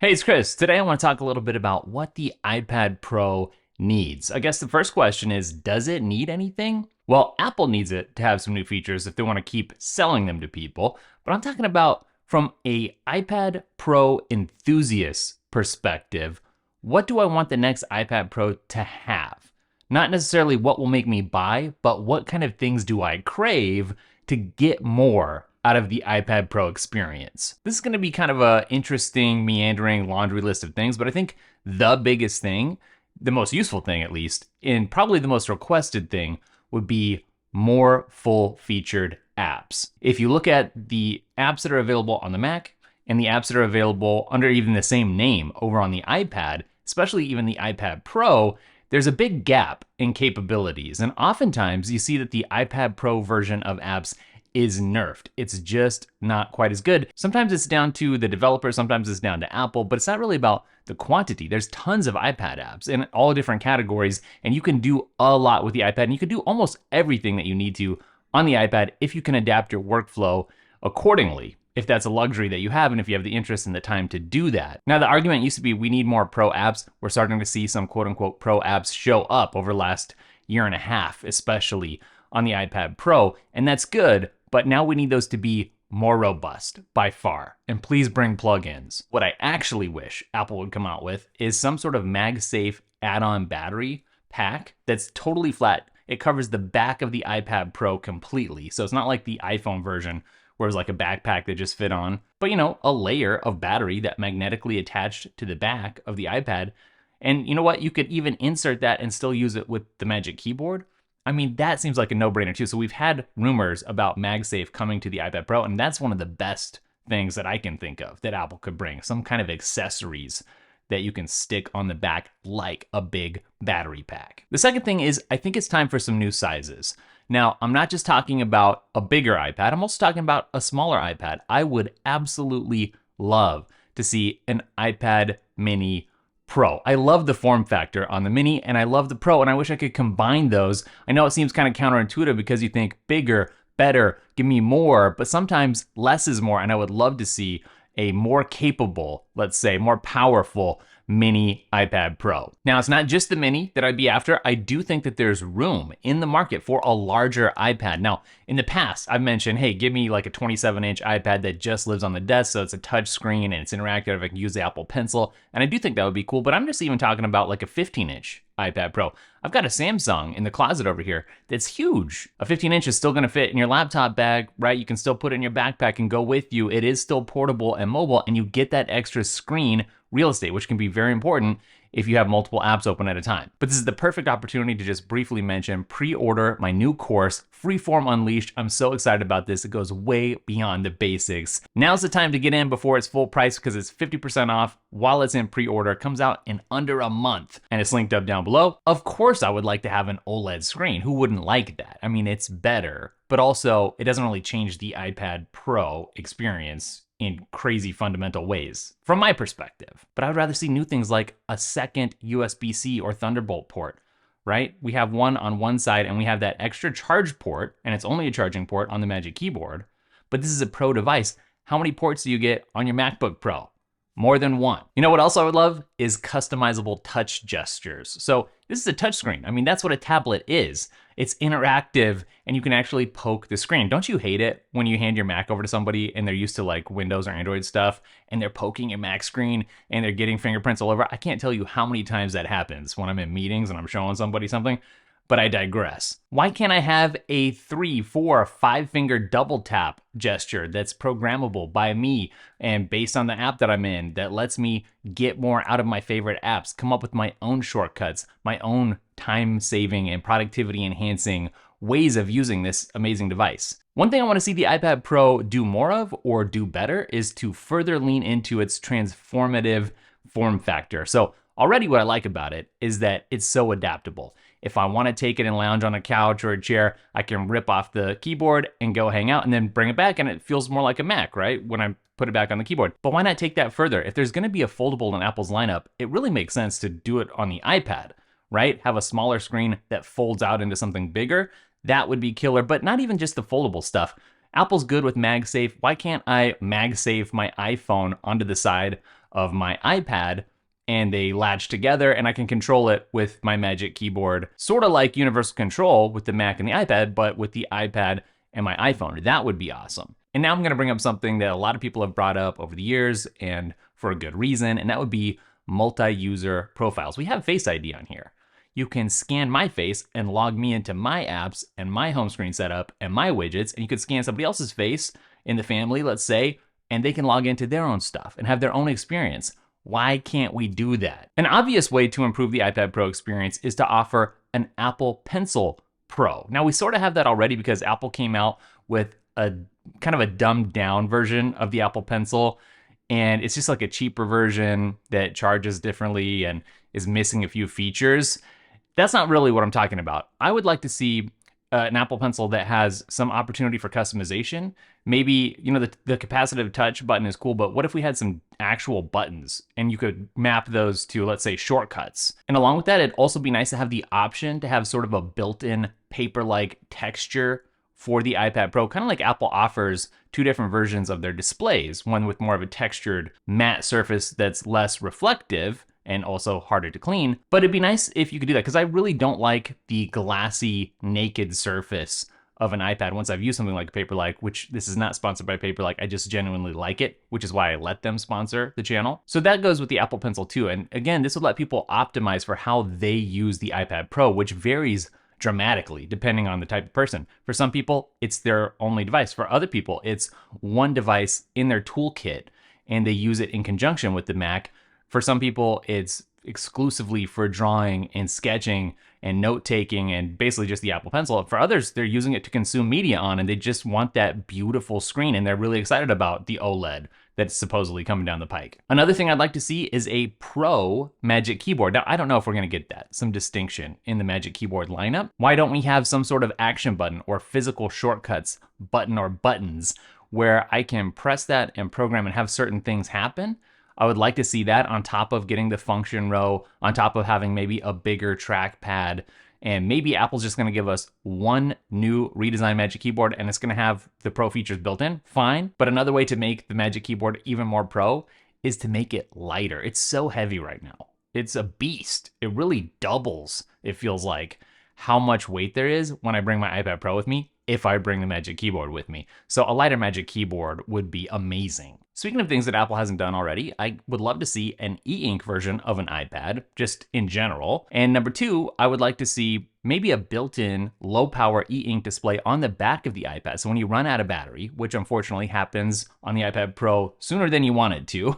Hey, it's Chris. Today I want to talk a little bit about what the iPad Pro needs. I guess the first question is, does it need anything? Well, Apple needs it to have some new features if they want to keep selling them to people, but I'm talking about from a iPad Pro enthusiast perspective, what do I want the next iPad Pro to have? Not necessarily what will make me buy, but what kind of things do I crave to get more out of the iPad Pro experience. This is going to be kind of a interesting, meandering laundry list of things, but I think the biggest thing, the most useful thing at least, and probably the most requested thing would be more full-featured apps. If you look at the apps that are available on the Mac and the apps that are available under even the same name over on the iPad, especially even the iPad Pro, there's a big gap in capabilities. And oftentimes you see that the iPad Pro version of apps is nerfed. It's just not quite as good. Sometimes it's down to the developer, sometimes it's down to Apple, but it's not really about the quantity. There's tons of iPad apps in all different categories, and you can do a lot with the iPad, and you can do almost everything that you need to on the iPad if you can adapt your workflow accordingly, if that's a luxury that you have and if you have the interest and the time to do that. Now, the argument used to be we need more pro apps. We're starting to see some quote unquote pro apps show up over the last year and a half, especially on the iPad Pro, and that's good, but now we need those to be more robust by far. And please bring plugins. What I actually wish Apple would come out with is some sort of MagSafe add-on battery pack that's totally flat. It covers the back of the iPad Pro completely. So it's not like the iPhone version where it's like a backpack that just fit on, but a layer of battery that magnetically attached to the back of the iPad. And you know what? You could even insert that and still use it with the Magic Keyboard. I mean, that seems like a no-brainer too. So we've had rumors about MagSafe coming to the iPad Pro, and that's one of the best things that I can think of that Apple could bring. Some kind of accessories that you can stick on the back like a big battery pack. The second thing is I think it's time for some new sizes. Now, I'm not just talking about a bigger iPad, I'm also talking about a smaller iPad. I would absolutely love to see an iPad mini Pro. I love the form factor on the mini and I love the Pro, and I wish I could combine those. I know it seems kind of counterintuitive because you think bigger, better, give me more, but sometimes less is more, and I would love to see a more capable, let's say, more powerful mini iPad Pro. Now, it's not just the mini that I'd be after. I do think that there's room in the market for a larger iPad. Now, in the past, I've mentioned, hey, give me like a 27-inch iPad that just lives on the desk, so it's a touch screen and it's interactive. I can use the Apple Pencil, and I do think that would be cool, but I'm just even talking about like a 15-inch iPad Pro. I've got a Samsung in the closet over here that's huge. A 15-inch is still gonna fit in your laptop bag, right? You can still put it in your backpack and go with you. It is still portable and mobile, and you get that extra screen real estate, which can be very important if you have multiple apps open at a time. But this is the perfect opportunity to just briefly mention pre-order my new course, Freeform Unleashed. I'm so excited about this. It goes way beyond the basics. Now's the time to get in before it's full price because it's 50% off while it's in pre-order. It comes out in under a month and it's linked up down below. Of course, I would like to have an OLED screen. Who wouldn't like that? I mean, it's better, but also it doesn't really change the iPad Pro experience in crazy fundamental ways, from my perspective. But I would rather see new things like a second USB-C or Thunderbolt port, right? We have one on one side and we have that extra charge port, and it's only a charging port on the Magic Keyboard, but this is a Pro device. How many ports do you get on your MacBook Pro? More than one. You know what else I would love is customizable touch gestures. So this is a touch screen. I mean, that's what a tablet is. It's interactive and you can actually poke the screen. Don't you hate it when you hand your Mac over to somebody and they're used to like Windows or Android stuff and they're poking your Mac screen and they're getting fingerprints all over? I can't tell you how many times that happens when I'm in meetings and I'm showing somebody something. But I digress. Why can't I have a 3, 4, 5 finger double tap gesture that's programmable by me and based on the app that I'm in that lets me get more out of my favorite apps, come up with my own shortcuts, my own time saving and productivity enhancing ways of using this amazing device? One thing I want to see the iPad Pro do more of or do better is to further lean into its transformative form factor. So already what I like about it is that it's so adaptable. If I want to take it and lounge on a couch or a chair, I can rip off the keyboard and go hang out and then bring it back and it feels more like a Mac, right? When I put it back on the keyboard. But why not take that further? If there's going to be a foldable in Apple's lineup, it really makes sense to do it on the iPad, right? Have a smaller screen that folds out into something bigger. That would be killer, but not even just the foldable stuff. Apple's good with MagSafe. Why can't I MagSafe my iPhone onto the side of my iPad, and they latch together and I can control it with my Magic Keyboard, sort of like universal control with the Mac and the iPad, but with the iPad and my iPhone. That would be awesome. And now I'm gonna bring up something that a lot of people have brought up over the years and for a good reason, and that would be multi-user profiles. We have Face ID on here. You can scan my face and log me into my apps and my home screen setup and my widgets, and you could scan somebody else's face in the family, let's say, and they can log into their own stuff and have their own experience. Why can't we do that? An obvious way to improve the iPad Pro experience is to offer an Apple Pencil Pro. Now, we sort of have that already because Apple came out with a kind of a dumbed down version of the Apple Pencil, and it's just like a cheaper version that charges differently and is missing a few features. That's not really what I'm talking about. I would like to see an Apple Pencil that has some opportunity for customization. Maybe, the capacitive touch button is cool, but what if we had some actual buttons and you could map those to, let's say, shortcuts? And along with that, it'd also be nice to have the option to have sort of a built-in paper-like texture for the iPad Pro, kind of like Apple offers two different versions of their displays, one with more of a textured matte surface that's less reflective and also harder to clean. But it'd be nice if you could do that, because I really don't like the glassy, naked surface of an iPad once I've used something like Paperlike, which this is not sponsored by Paperlike, I just genuinely like it, which is why I let them sponsor the channel. So that goes with the Apple Pencil too. And again, this would let people optimize for how they use the iPad Pro, which varies dramatically depending on the type of person. For some people, it's their only device. For other people, it's one device in their toolkit and they use it in conjunction with the Mac. For some people, it's exclusively for drawing and sketching and note-taking and basically just the Apple Pencil. For others, they're using it to consume media on and they just want that beautiful screen and they're really excited about the OLED that's supposedly coming down the pike. Another thing I'd like to see is a Pro Magic Keyboard. Now, I don't know if we're gonna get that, some distinction in the Magic Keyboard lineup. Why don't we have some sort of action button or physical shortcuts button or buttons where I can press that and program and have certain things happen? I would like to see that on top of getting the function row, on top of having maybe a bigger trackpad, and maybe Apple's just gonna give us one new redesigned Magic Keyboard and it's gonna have the Pro features built in, fine. But another way to make the Magic Keyboard even more Pro is to make it lighter. It's so heavy right now. It's a beast. It really doubles, it feels like, how much weight there is when I bring my iPad Pro with me, if I bring the Magic Keyboard with me. So a lighter Magic Keyboard would be amazing. Speaking of things that Apple hasn't done already, I would love to see an e-ink version of an iPad, just in general. And number two, I would like to see maybe a built-in low-power e-ink display on the back of the iPad. So when you run out of battery, which unfortunately happens on the iPad Pro sooner than you want it to,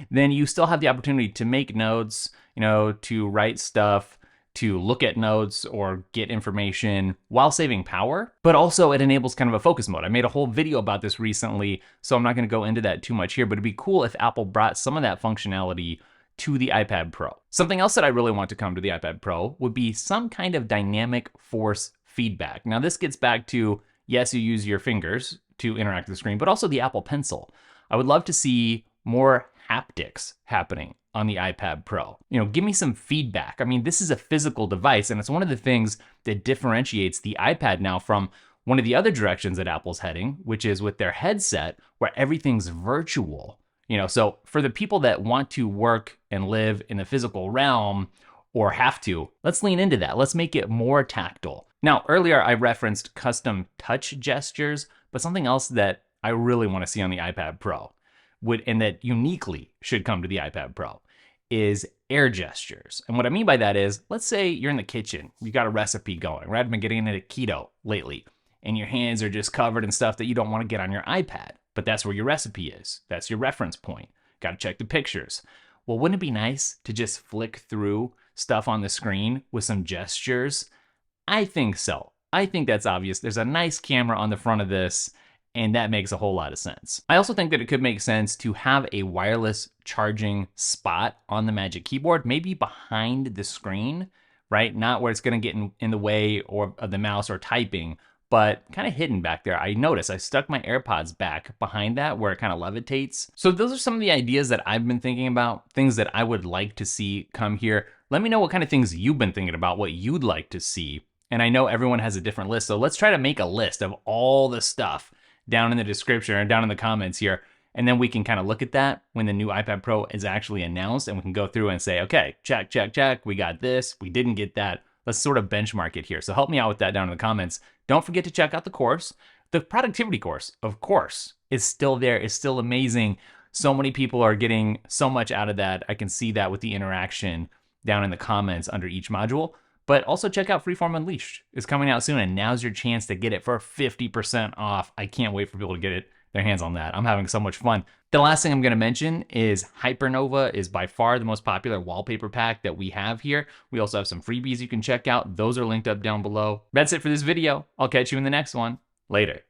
then you still have the opportunity to make notes, to write stuff, to look at notes or get information while saving power, but also it enables kind of a focus mode. I made a whole video about this recently, so I'm not gonna go into that too much here, but it'd be cool if Apple brought some of that functionality to the iPad Pro. Something else that I really want to come to the iPad Pro would be some kind of dynamic force feedback. Now this gets back to, yes, you use your fingers to interact with the screen, but also the Apple Pencil. I would love to see more haptics happening on the iPad Pro. Give me some feedback. I mean, this is a physical device, and it's one of the things that differentiates the iPad now from one of the other directions that Apple's heading, which is with their headset, where everything's virtual. So for the people that want to work and live in the physical realm, or have to, let's lean into that. Let's make it more tactile. Now, earlier I referenced custom touch gestures, but something else that I really want to see on the iPad Pro and that uniquely should come to the iPad Pro is air gestures. And what I mean by that is, let's say you're in the kitchen, you got a recipe going, right? I've been getting into keto lately, and your hands are just covered in stuff that you don't want to get on your iPad, but that's where your recipe is. That's your reference point. Got to check the pictures. Well, wouldn't it be nice to just flick through stuff on the screen with some gestures? I think so. I think that's obvious. There's a nice camera on the front of this, and that makes a whole lot of sense. I also think that it could make sense to have a wireless charging spot on the Magic Keyboard, maybe behind the screen, right? Not where it's gonna get in the way or of the mouse or typing, but kind of hidden back there. I noticed I stuck my AirPods back behind that where it kind of levitates. So those are some of the ideas that I've been thinking about, things that I would like to see come here. Let me know what kind of things you've been thinking about, what you'd like to see. And I know everyone has a different list, so let's try to make a list of all the stuff down in the description or down in the comments here. And then we can kind of look at that when the new iPad Pro is actually announced, and we can go through and say, okay, check, check, check. We got this. We didn't get that. Let's sort of benchmark it here. So help me out with that down in the comments. Don't forget to check out the course. The productivity course, of course, is still there. It's still amazing. So many people are getting so much out of that. I can see that with the interaction down in the comments under each module. But also check out Freeform Unleashed. It's coming out soon, and now's your chance to get it for 50% off. I can't wait for people to get their hands on that. I'm having so much fun. The last thing I'm going to mention is Hypernova is by far the most popular wallpaper pack that we have here. We also have some freebies you can check out. Those are linked up down below. That's it for this video. I'll catch you in the next one. Later.